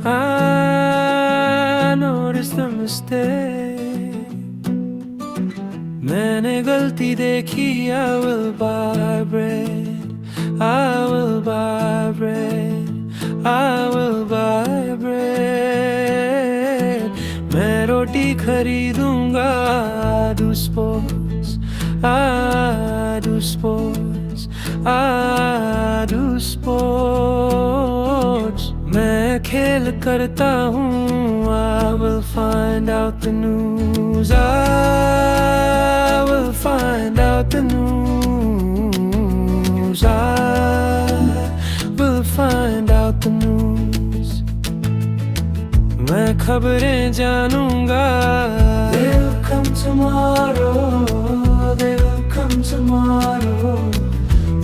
I noticed the mistake. मैंने गलती देखी. I will buy bread, I will buy bread, I will buy bread. मैं रोटी खरीदूंगा. I do sports, I do sports, I do sports. मैं खेल करता हूँ. I will find out the news, I will find out the news, I will find out the news. मैं खबरें जानूंगा. They will come tomorrow, they will come tomorrow,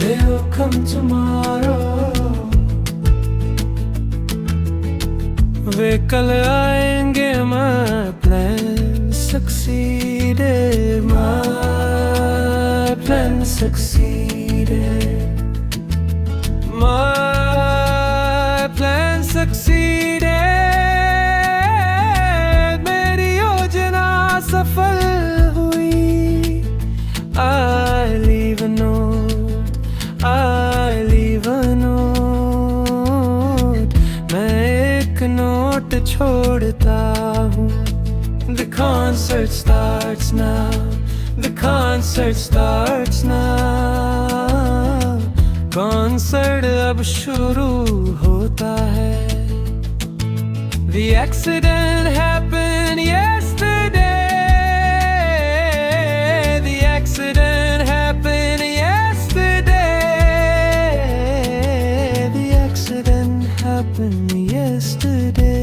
they will come tomorrow. वे कल आएंगे. My plan succeeded, my plan succeeded, my plan succeeded. मेरी योजना सफल हुई. I leave a note, I leave a note. मैं एक नोट छोड़ता हूँ. The concert starts now, the concert starts now. Concert अब शुरू होता है. The accident happened yesterday, the accident happened yesterday, the accident happened yesterday.